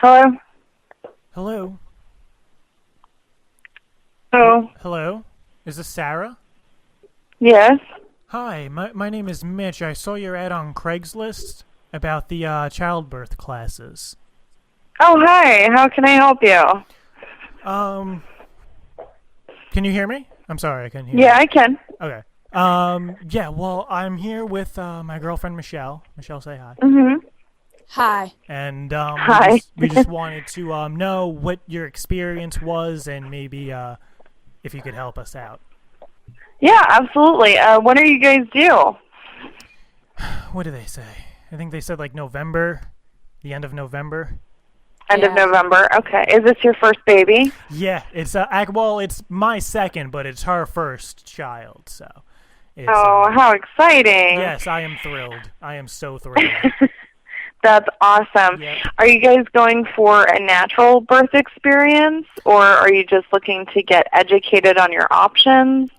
Hello? Hello? Hello? Hello? Is this Sarah? Yes? Hi, my name is Mitch. I saw your ad on Craigslist about the childbirth classes. Oh, hi. How can I help you? Can you hear me? I'm sorry, I couldn't hear you. Yeah, I can. Okay. Yeah, well, I'm here with my girlfriend, Michelle. Michelle, say hi. Mm-hmm. Hi. And Hi. we just wanted to know what your experience was and maybe if you could help us out. Yeah, absolutely. When are you guys due? What do they say? I think they said like November, the end of November. End of Yeah. November. Okay. Is this your first baby? Yeah, it's well, it's my second, but it's her first child, so. It's, Oh, how exciting. Yes, I am thrilled. I am so thrilled. That's awesome. Yep. Are you guys going for a natural birth experience, or are you just looking to get educated on your options?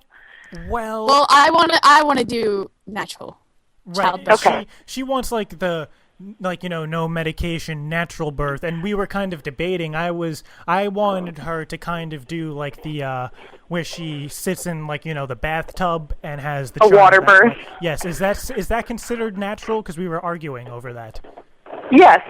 Well, I want to do natural. Right. Childbirth. Okay. She wants like no medication, natural birth, and we were kind of debating. I wanted her to kind of do like the where she sits in like the bathtub and has the A child water that birth. way. Yes, is that considered natural? Because we were arguing over that. Yes,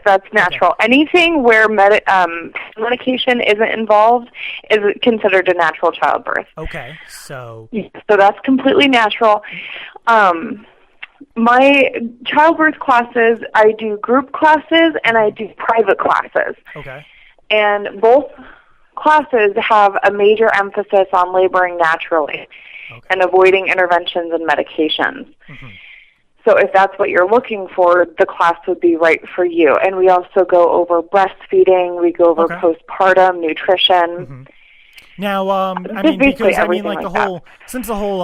that's natural. Anything where medication isn't involved is considered a natural childbirth. Okay, so So that's completely natural. My childbirth classes, I do group classes and I do private classes. okay, And both classes have a major emphasis on laboring naturally and avoiding interventions and medications. Mm-hmm. So if that's what you're looking for, the class would be right for you. And we also go over breastfeeding, we go over postpartum, nutrition. Mm-hmm. Now, I Just mean, basically because I mean, everything like the like whole since the whole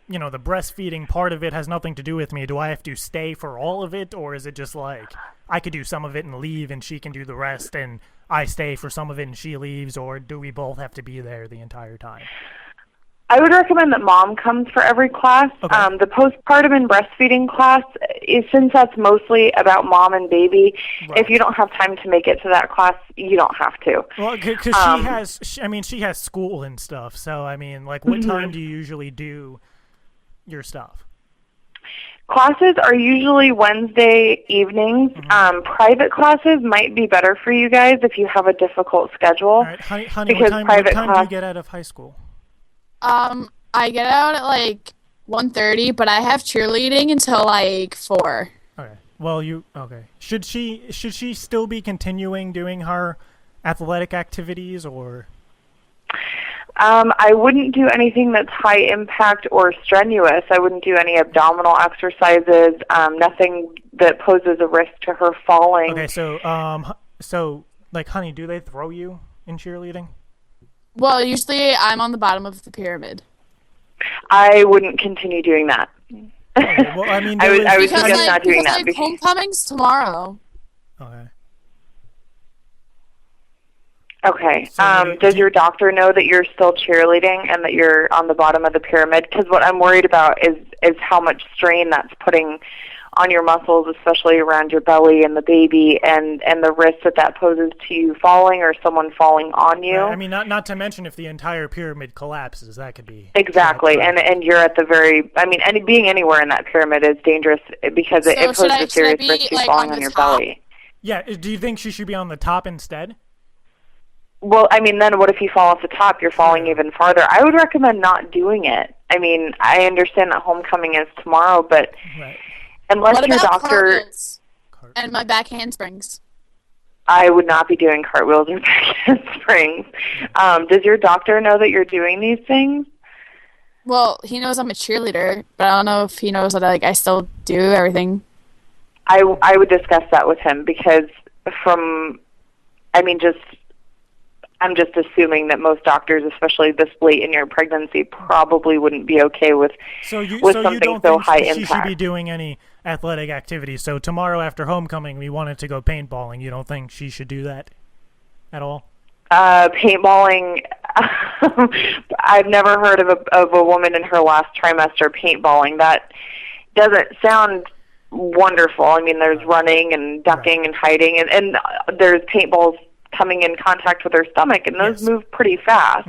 the breastfeeding part of it has nothing to do with me. Do I have to stay for all of it, or is it just like I could do some of it and leave, and she can do the rest, and I stay for some of it and she leaves, or do we both have to be there the entire time? I would recommend that mom comes for every class. Okay. The postpartum and breastfeeding class, since that's mostly about mom and baby, if you don't have time to make it to that class, you don't have to. Well, because she has school and stuff. So I mean, like, what time do you usually do your stuff? Classes are usually Wednesday evenings. Private classes might be better for you guys if you have a difficult schedule. All right, honey, what time do you get out of high school? I get out at like 1:30, but I have cheerleading until like 4. Okay. Well, Should she still be continuing doing her athletic activities, or? I wouldn't do anything that's high impact or strenuous. I wouldn't do any abdominal exercises, nothing that poses a risk to her falling. Okay, so like, honey, do they throw you in cheerleading? Well, usually I'm on the bottom of the pyramid. I wouldn't continue doing that. Okay, well, I mean, I would Because suggest not doing that. I have homecomings tomorrow. Okay. Okay. So does your doctor know that you're still cheerleading and that you're on the bottom of the pyramid? Because what I'm worried about is how much strain that's putting on your muscles, especially around your belly and the baby, and the risk that poses to you falling or someone falling on you. I mean, not to mention if the entire pyramid collapses, that could be Exactly, and you're at the very. I mean, being anywhere in that pyramid is dangerous because it poses a serious risk to you falling on your belly. Yeah. Do you think she should be on the top instead? Well, I mean, then what if you fall off the top? You're falling even farther. I would recommend not doing it. I mean, I understand that homecoming is tomorrow, but unless What your about doctor, cartwheels and my back handsprings? I would not be doing cartwheels or back handsprings. Does your doctor know that you're doing these things? Well, he knows I'm a cheerleader, but I don't know if he knows that I still do everything. I would discuss that with him because I'm just assuming that most doctors, especially this late in your pregnancy, probably wouldn't be okay with something so high impact. She should be doing any athletic activities. So tomorrow after homecoming, we wanted to go paintballing. You don't think she should do that at all? Paintballing, I've never heard of a woman in her last trimester paintballing. That doesn't sound wonderful. I mean, there's running and ducking and hiding, and there's paintballs coming in contact with her stomach, and those move pretty fast.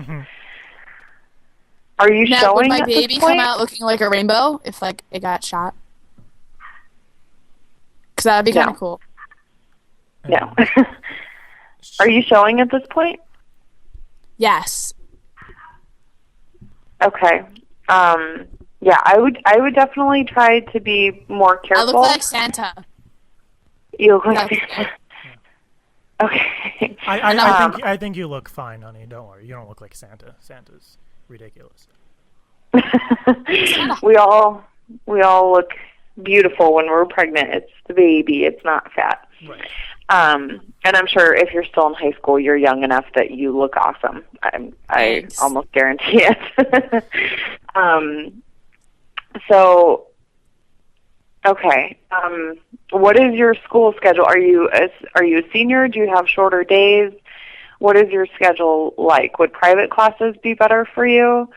Are you now, showing would my at this baby point? come out looking like a rainbow if like it got shot? Because that would be kind of cool. No. Are you showing at this point? Yes. Okay. Yeah, I would definitely try to be more careful. I look like Santa. You look like Santa. Okay. I think you look fine, honey. Don't worry. You don't look like Santa. Santa's ridiculous. we all look beautiful when we're pregnant. It's the baby. It's not fat. Right. And I'm sure if you're still in high school, you're young enough that you look awesome. I almost guarantee it. So, okay. What is your school schedule? Are you a senior? Do you have shorter days? What is your schedule like? Would private classes be better for you?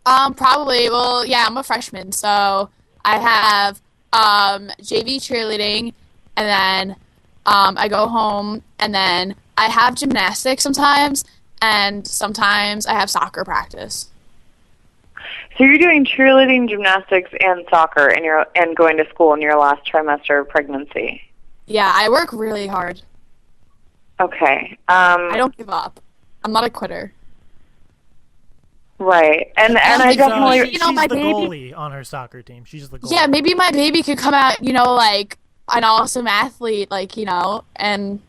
Probably. Well, yeah, I'm a freshman, so I have JV cheerleading, and then I go home, and then I have gymnastics sometimes, and sometimes I have soccer practice. So you're doing cheerleading, gymnastics, and soccer, and going to school in your last trimester of pregnancy. Yeah, I work really hard. Okay. I don't give up. I'm not a quitter. Right, and I definitely, she's my the baby. goalie on her soccer team. She's the goalie. Yeah, maybe my baby could come out, like an awesome athlete, and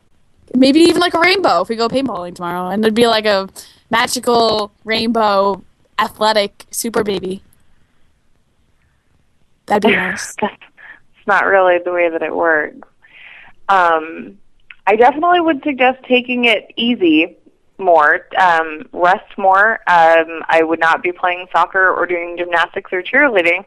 maybe even like a rainbow if we go paintballing tomorrow, and it'd be like a magical rainbow athletic super baby. That'd be nice. It's not really the way that it works. I definitely would suggest taking it easy more, rest more. I would not be playing soccer or doing gymnastics or cheerleading.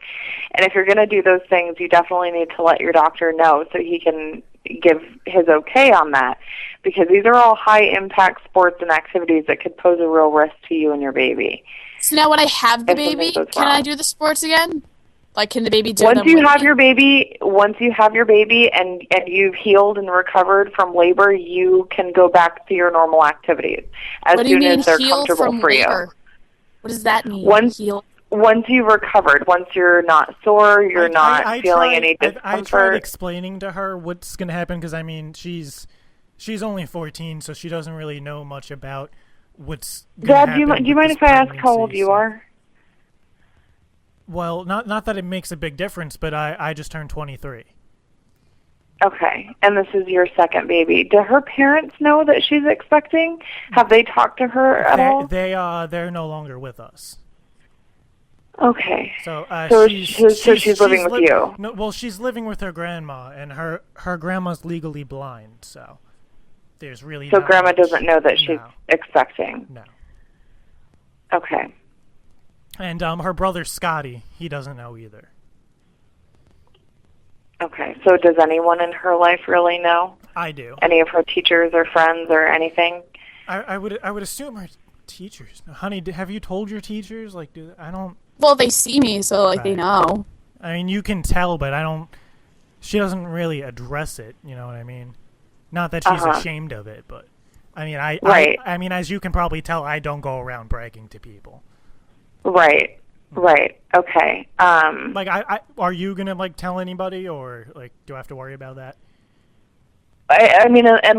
And if you're going to do those things, you definitely need to let your doctor know so he can give his okay on that, because these are all high-impact sports and activities that could pose a real risk to you and your baby. So now when I have the baby, can I do the sports again? Like, can the baby do them? Once you have your baby and you've healed and recovered from labor, you can go back to your normal activities as soon as they're comfortable for you. What does that mean? Once you've recovered, once you're not sore, you're not feeling any discomfort. I tried explaining to her what's going to happen, because, I mean, she's only 14, so she doesn't really know much about what's going to happen. Dad, do you mind if I ask how old you are? Well, not that it makes a big difference, but I just turned 23. Okay, and this is your second baby. Do her parents know that she's expecting? Have they talked to her at all? They're no longer with us. Okay. So she's living with you. No, well, she's living with her grandma, and her grandma's legally blind, so there's really So grandma doesn't know that she's expecting? No. Okay. And her brother Scotty, he doesn't know either. Okay, so does anyone in her life really know? I do. Any of her teachers or friends or anything? I would assume her teachers. Honey, have you told your teachers? Like, I don't. Well, they see me, so like they know. I mean, you can tell, but I don't. She doesn't really address it. You know what I mean? Not that she's ashamed of it, but I mean, I mean, as you can probably tell, I don't go around bragging to people. Right. Okay. Like, are you gonna like tell anybody, or like, do I have to worry about that? I mean, as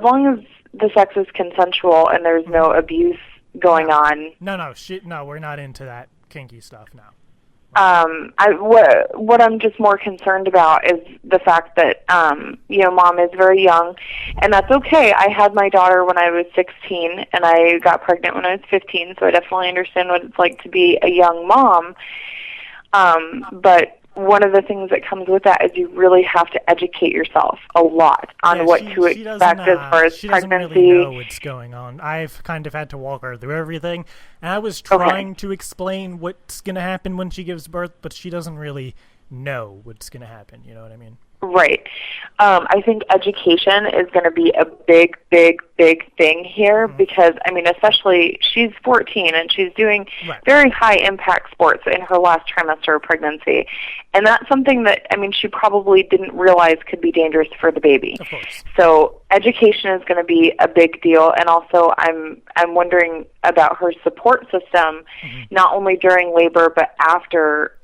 long as the sex is consensual and there's no abuse going on. No, we're not into that kinky stuff now. What I'm just more concerned about is the fact that, Mom is very young, and that's okay. I had my daughter when I was 16, and I got pregnant when I was 15, so I definitely understand what it's like to be a young mom. But one of the things that comes with that is you really have to educate yourself a lot on what to expect as far as she pregnancy. Doesn't really know what's going on. I've kind of had to walk her through everything, and I was trying to explain what's going to happen when she gives birth, but she doesn't really know what's going to happen. You know what I mean? Right. I think education is going to be a big, big, big thing here because, I mean, especially she's 14 and she's doing very high impact sports in her last trimester of pregnancy. And that's something that, I mean, she probably didn't realize could be dangerous for the baby. Of course. So education is going to be a big deal. And also I'm wondering about her support system, not only during labor but after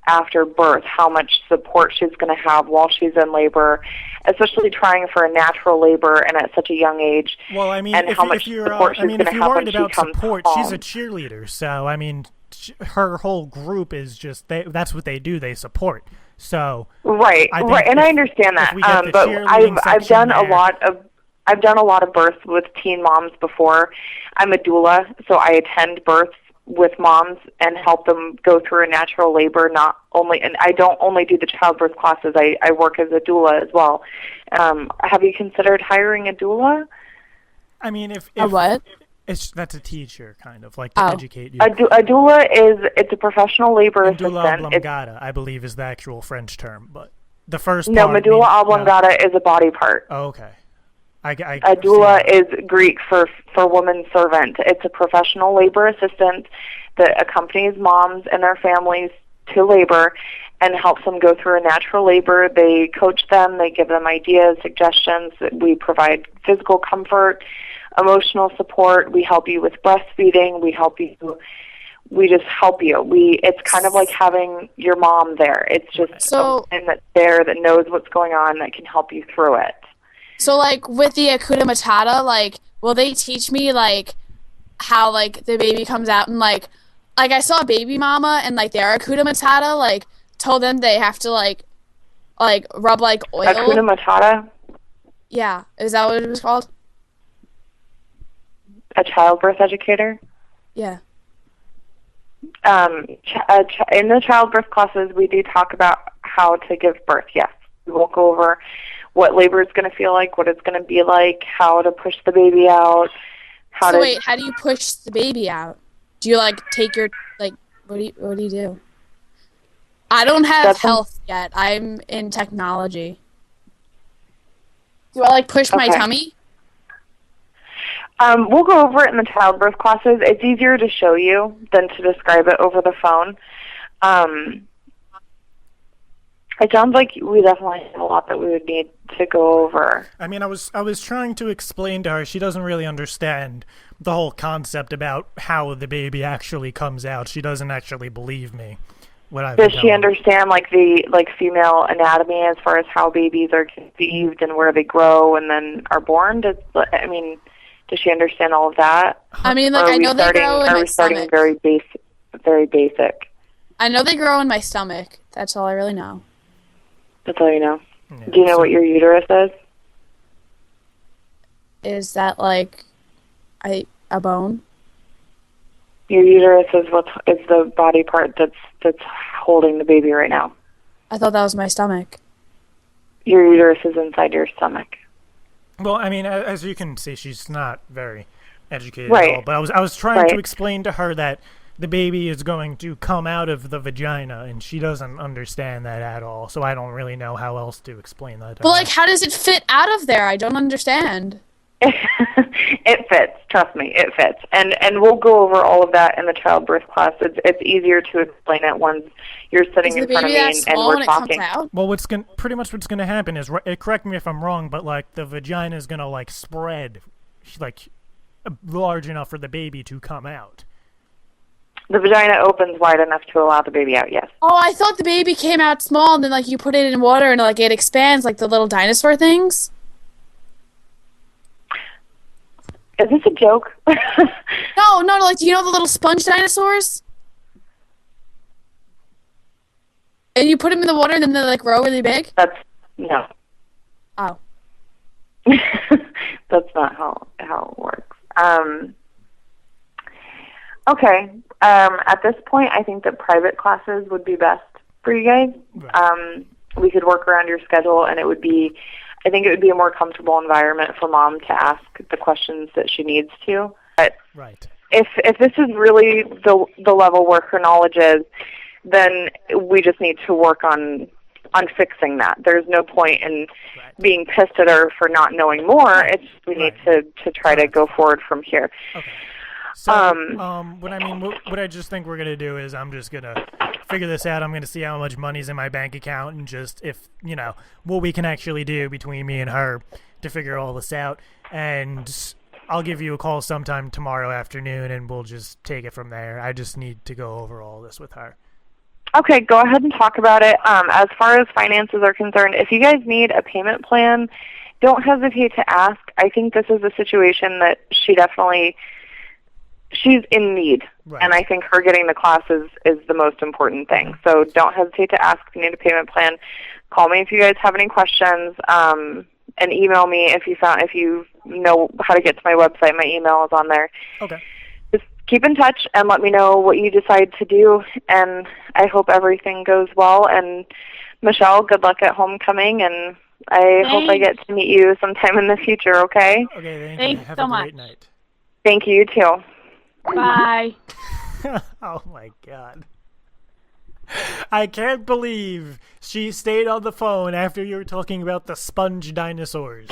birth, how much support she's going to have while she's in labor, especially trying for a natural labor and at such a young age. Well, I mean, and if, how much if you're, support she's going to have when worried she about comes support, home. she's a cheerleader. So, I mean, her whole group is just, that's what they do, they support. So right, and I understand that. But I've done a lot of births with teen moms before. I'm a doula, so I attend births with moms and help them go through a natural labor. And I don't only do the childbirth classes. I work as a doula as well. Have you considered hiring a doula? I mean, if a what? That's a teacher, kind of, like to educate you. A doula it's a professional labor assistant. Medulla oblongata, I believe, is the actual French term, but the first No, part medulla oblongata is a body part. Oh, okay. A doula is Greek for woman servant. It's a professional labor assistant that accompanies moms and their families to labor and helps them go through a natural labor. They coach them, they give them ideas, suggestions. We provide physical comfort, emotional support. We help you with breastfeeding. We just help you. It's kind of like having your mom there. It's just someone that's there that knows what's going on, that can help you through it. So, like, with the Hakuna Matata, like, will they teach me, like, how, like, the baby comes out and, like, I saw Baby Mama and, like, their Hakuna Matata, like, told them they have to, like, rub, like, oil. Hakuna Matata? Yeah. Is that what it was called? A childbirth educator? Yeah. In the childbirth classes, we do talk about how to give birth, yes. We will go over what labor is going to feel like, what it's going to be like, how to push the baby out. Wait, how do you push the baby out? Do you, like, take your, like, what do you do? I don't have health yet. I'm in technology. Do I, like, push my tummy? We'll go over it in the childbirth classes. It's easier to show you than to describe it over the phone. It sounds like we definitely have a lot that we would need to go over. I mean, I was trying to explain to her. She doesn't really understand the whole concept about how the baby actually comes out. She doesn't actually believe me. Does she understand like the female anatomy as far as how babies are conceived and where they grow and then are born? Does she understand all of that? I mean, like, I know they grow in my stomach. Are we starting very basic? I know they grow in my stomach. That's all I really know. That's all you know. Yeah, do you know what your uterus is? Is that like a bone? Your uterus is the body part that's holding the baby right now. I thought that was my stomach. Your uterus is inside your stomach. Well, I mean, as you can see, she's not very educated at all. But I was trying to explain to her that the baby is going to come out of the vagina, and she doesn't understand that at all. So I don't really know how else to explain that. But, like, how does it fit out of there? I don't understand. It fits. Trust me, it fits. And we'll go over all of that in the childbirth class. It's easier to explain it once you're sitting in front of me and we're talking. Well, pretty much what's going to happen is, correct me if I'm wrong, but, like, the vagina is going to, like, spread, like, large enough for the baby to come out. The vagina opens wide enough to allow the baby out, yes. Oh, I thought the baby came out small and then, like, you put it in water and, like, it expands like the little dinosaur things. Is this a joke? No, like, do you know the little sponge dinosaurs? And you put them in the water and then they, like, grow really big? No. Oh. That's not how it works. Okay. At this point, I think that private classes would be best for you guys. Right. We could work around your schedule, and I think it would be a more comfortable environment for mom to ask the questions that she needs to. But if this is really the level where her knowledge is, then we just need to work on on fixing that. There's no point in being pissed at her for not knowing more. It's we need to try to go forward from here. Okay. So, what I just think we're gonna do is I'm just gonna figure this out. I'm gonna see how much money's in my bank account and just if what we can actually do between me and her to figure all this out. And I'll give you a call sometime tomorrow afternoon, and we'll just take it from there. I just need to go over all this with her. Okay, go ahead and talk about it. As far as finances are concerned, if you guys need a payment plan, don't hesitate to ask. I think this is a situation that she's in need, and I think her getting the classes is the most important thing. So don't hesitate to ask if you need a payment plan. Call me if you guys have any questions, and email me if you know how to get to my website. My email is on there. Okay. Just keep in touch and let me know what you decide to do, and I hope everything goes well. And Michelle, good luck at homecoming, and I hope I get to meet you sometime in the future, okay? Okay, Thanks you. Have so a much. great night. Thank you, you too. Bye. Oh my God. I can't believe she stayed on the phone after you were talking about the sponge dinosaurs.